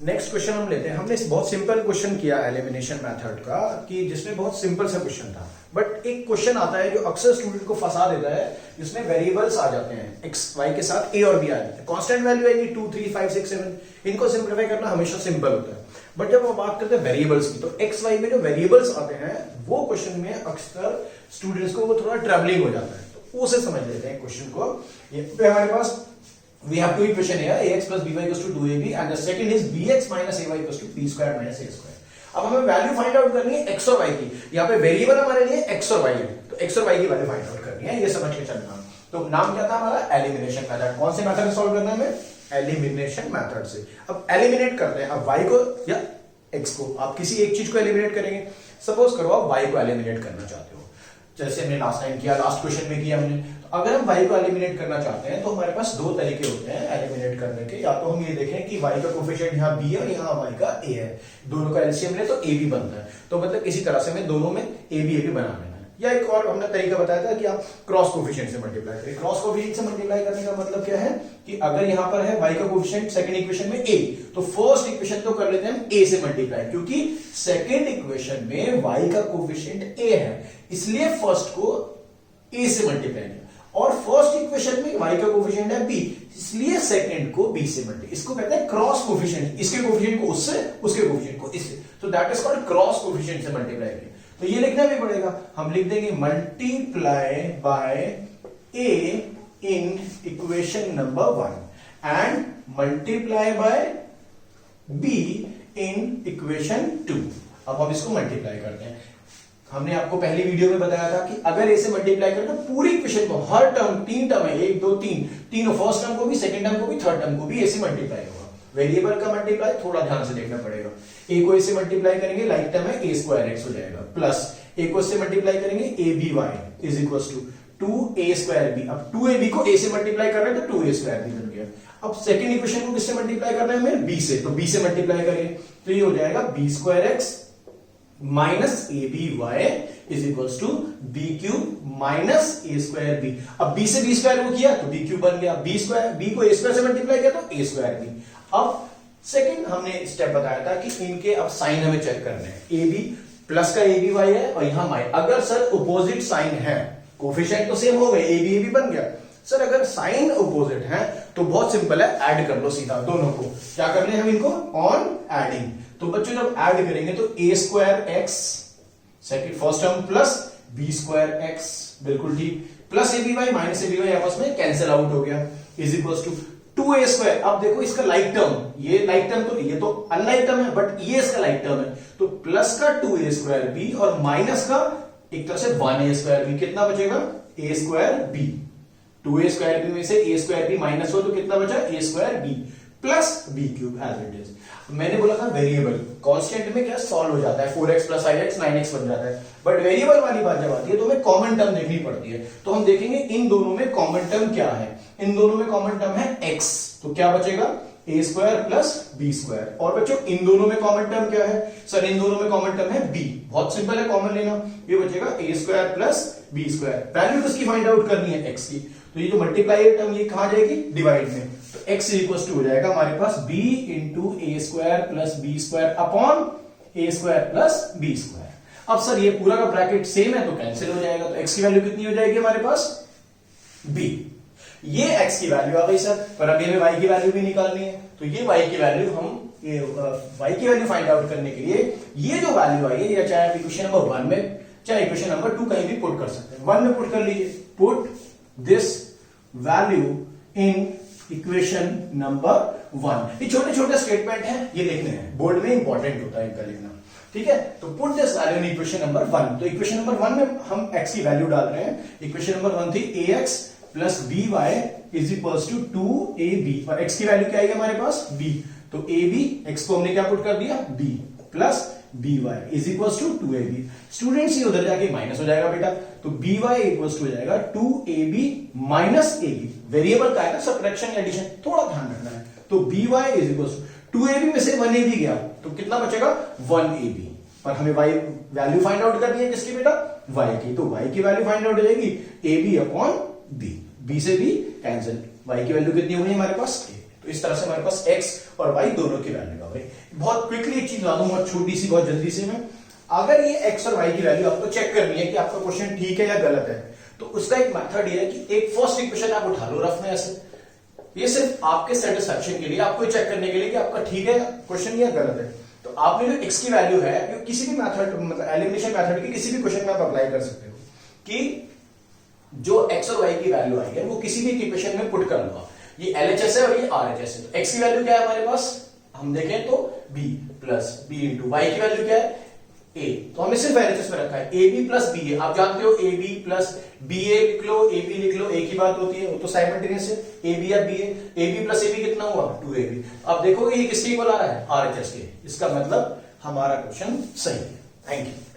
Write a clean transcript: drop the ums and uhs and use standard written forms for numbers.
Next question हम लेते हैं। हमने बहुत सिंपल क्वेश्चन किया एलिमिनेशन मेथड का, कि जिसमें बहुत सिंपल सा क्वेश्चन था, बट एक क्वेश्चन आता है जो अक्सर स्टूडेंट को फंसा देता है, जिसमें वेरिएबल्स आ जाते हैं, एक्स वाई के साथ ए और बी आ जाते हैं, कांस्टेंट वैल्यू आएगी 2 3 5 6 7। इनको सिंप्लीफाई करना हमेशा सिंपल होता है, बट जब हम बात करते हैं वेरिएबल्स की, तो एक्स वाई में जो वेरिएबल्स आते हैं वो क्वेश्चन में अक्सर स्टूडेंट्स को वो थोड़ा ट्रैवलिंग हो जाता है। तो उसे समझ लेते हैं क्वेश्चन को। ये हमारे पास we have two equation here, ax plus by equals to 2ab and the second is bx minus ay equals to b square minus a square। अब हमें वैल्यू फाइंड आउट करनी है x और y की। यहाँ पे वेरिएबल हमारे लिए x और y है, तो x और y की वैल्यू फाइंड आउट करनी है, ये समझ के चलना। तो नाम क्या था हमारा? Elimination method. कौन से मेथड से सॉल्व करना है हमें? एलिमिनेशन मेथड से। अब एलिमिनेट करते हैं। अब y को या x को, आप किसी एक चीज को एलिमिनेट करेंगे। सपोज करो आप y को एलिमिनेट करना चाहते हो, जैसे हमने लास्ट टाइम किया, लास्ट क्वेश्चन में किया हमने। तो अगर हम y को एलिमिनेट करना चाहते हैं तो हमारे पास दो तरीके होते हैं एलिमिनेट करने के। या तो हम ये देखें कि y का कोफिशिएंट यहाँ b है और यहाँ y का a है, दोनों का एलसीएम ले तो ab बनता है। तो मतलब इसी तरह से हमें दोनों में ab बना लेना है। या एक और हमने तरीका बताया था कि आप क्रॉस कोफिशिएंट से मल्टीप्लाई करें। क्रॉस कोफिशिएंट से मल्टीप्लाई करने का मतलब क्या है कि अगर यहाँ पर है y का कोफिशिएंट सेकंड इक्वेशन में a, तो फर्स्ट इक्वेशन तो कर लेते हैं हम a से मल्टीप्लाई, क्योंकि सेकंड इक्वेशन में y का कोफिशिएंट a है, इसलिए फर्स्ट को a से मल्टीप्लाई किया। और फर्स्ट इक्वेशन में y का कोफिशिएंट है b, इसलिए सेकंड को b से मल्टीप्लाई। इसको कहते हैं क्रॉस कोफिशिएंट। इसके कोफिशिएंट को उससे, उसके कोफिशिएंट को इससे, तो that is called cross coefficient से मल्टीप्लाई किया। तो ये लिखना भी पड़ेगा। हम लिख देंगे multiply by a in equation number 1 and multiply by b in equation 2। अब हम इसको मल्टीप्लाई करते हैं। हमने आपको पहली वीडियो में बताया था कि अगर a से मल्टीप्लाई करें तो पूरी इक्वेशन को, हर टर्म, तीन टर्म है, 1 2 3, तीनों, फर्स्ट टर्म को भी, सेकंड टर्म को भी, थर्ड टर्म को भी a से मल्टीप्लाई होगा। वेरिएबल का मल्टीप्लाई थोड़ा ध्यान से देखना पड़ेगा। a को a से मल्टीप्लाई करेंगे, लाइक टर्म है a स्क्वायर x हो जाएगा, प्लस a को से मल्टीप्लाई करेंगे a b y is equal to 2a square b। अब 2ab को a से मल्टीप्लाई कर रहे हैं तो 2a स्क्वायर b बन गया। अब सेकंड इक्वेशन को किससे मल्टीप्लाई करना है हमें? b से, तो b से मल्टीप्लाई करेंगे तो ये हो जाएगा b square x minus A B Y is equals to B cube minus A square B. अब बी से बी स्क्वायर को किया तो बी क्यूब बन गया, बी स्क्वायर, बी को ए स्क्वायर से मल्टीप्लाई किया तो ए स्क्वायर बी। अब सेकंड हमने स्टेप बताया था कि इनके अब साइन हमें चेक करने हैं। ए बी प्लस का ए बी वाई है और यहां माइ, अगर सर अपोजिट साइन है, कोफिशिएंट तो सेम हो गए, ए बी बन गया। सर अगर साइन अपोजिट है तो बहुत सिंपल है, ऐड कर लो सीधा दोनों को। क्या करने हैं हम इनको? On adding. तो बच्चों जब ऐड करेंगे तो a square x second first term plus B square x, बिल्कुल ठीक, plus a B y minus A B y आपस में कैंसिल आउट हो गया, is equal to 2a square. अब देखो इसका लाइक टर्म, ये लाइक टर्म, तो ये तो अनलाइक टर्म है, बट ये इसका लाइक टर्म है, तो प्लस का 2a स्क्वायर बी और माइनस का एक तरह से 1a स्क्वायर बी। कितना बचेगा? a square B. 2a square B में से a स्क्वायर बी माइनस हो तो कितना बचा? a square B plus B cube as it is. मैंने बोला था वेरिएबल, कांस्टेंट में क्या सॉल्व हो जाता है, 4x प्लस 5x 9x बन जाता है, बट वेरिएबल वाली बात जब आती है तो हमें कॉमन टर्म देखनी पड़ती है। तो हम देखेंगे इन दोनों में कॉमन टर्म क्या है। इन दोनों में कॉमन टर्म है x, तो क्या बचेगा? a square plus B square. और बच्चों इन दोनों में कॉमन टर्म क्या है? सर इन दोनों में कॉमन टर्म है b। बहुत सिंपल है कॉमन लेना, ये बचेगा a square plus B square. Value किसकी फाइंड आउट करनी है? x की। तो ये जो मल्टीप्लाई टर्म ये कहां जाएगी? डिवाइड में। तो x इक्वल टू हो जाएगा हमारे पास b into a square plus B square upon a square plus B square. अब सर ये पूरा का ब्रैकेट सेम है तो कैंसिल हो जाएगा, तो x की वैल्यू कितनी हो जाएगी हमारे पास? b। ये x की वैल्यू आ गई सर, पर अब हमें y की वैल्यू भी निकालनी है, तो ये y की वैल्यू हम y की वैल्यू फाइंड आउट करने के लिए ये जो वैल्यू आई है, या चाहे आप इक्वेशन नंबर 1 में चाहे इक्वेशन नंबर 2 कहीं भी पुट कर सकते हैं। 1 में पुट कर लीजिए, put this value in equation number 1। ये छोटे छोटे स्टेटमेंट है, ये लिखने हैं, बोर्ड में इंपॉर्टेंट होता है इनका लिखना, ठीक है। तो put this value in equation number 1। तो इक्वेशन नंबर 1 में हम x की वैल्यू डाल रहे हैं। इक्वेशन नंबर 1 थी ax plus b Y is equals to 2ab, और x की वैल्यू क्या आई हमारे पास? b। तो ab, x को हमने क्या पुट कर दिया? b plus b Y is equal to 2ab। Students ये उधर जाके माइनस हो जाएगा बेटा, तो बी वाई इक्वल टू हो जाएगा 2ab माइनस ab। वेरिएबल का है ना, सब्ट्रैक्शन या एडिशन, थोड़ा ध्यान रखना है। तो b Y is equal to 2ab में से 1ab गया तो कितना बचेगा? 1ab। पर हमें y वैल्यू फाइंड आउट करनी है किसकी बेटा? y की। तो y की वैल्यू फाइंड आउट हो जाएगी ab अपॉन b। b से b कैंसिल, y की वैल्यू कितनी होगी हमारे पास? a। तो इस तरह से हमारे पास x और y दोनों की वैल्यू भाई। बहुत क्विकली एक चीज बता दूं, बहुत छोटी सी, बहुत जल्दी से मैं, अगर ये एक्स और वाई की वैल्यू आपको चेक करनी है कि आपका क्वेश्चन ठीक है या गलत है, तो उसका एक मेथड ये है कि एक फर्स्ट इक्वेशन आप उठा लो रफ में ऐसे, ये सिर्फ आपके सेटिस्फेक्शन के लिए, आपको चेक करने के लिए कि आपका ठीक है क्वेश्चन या गलत है। तो आपने जो एक्स की वैल्यू है, जो किसी भी मेथड, मतलब एलिमिनेशन मेथड के किसी भी क्वेश्चन में आप अप्लाई कर सकते हो कि जो एक्स और वाई की वैल्यू आई है वो किसी भी इक्वेशन में पुट कर लो। ये एलएचएस है और ये आरएचएस है। तो एक्स की वैल्यू क्या है हमारे पास, हम देखें तो b plus b into y की वैल्यू क्या है ए, तो हमने सिर्फ एलएचएस में रखा है ए बी प्लस बी ए। आप जानते हो ए बी प्लस बी ए लिख लो, ए बी लिख लो, एक ही बात होती है, वो तो साइमल्टेनियस है, ए बी या b a b plus a b कितना हुआ 2ab। अब देखोगे ये किसके इक्वल आ रहा है, आरएचएस के। इसका मतलब हमारा क्वेश्चन सही है। Thank you.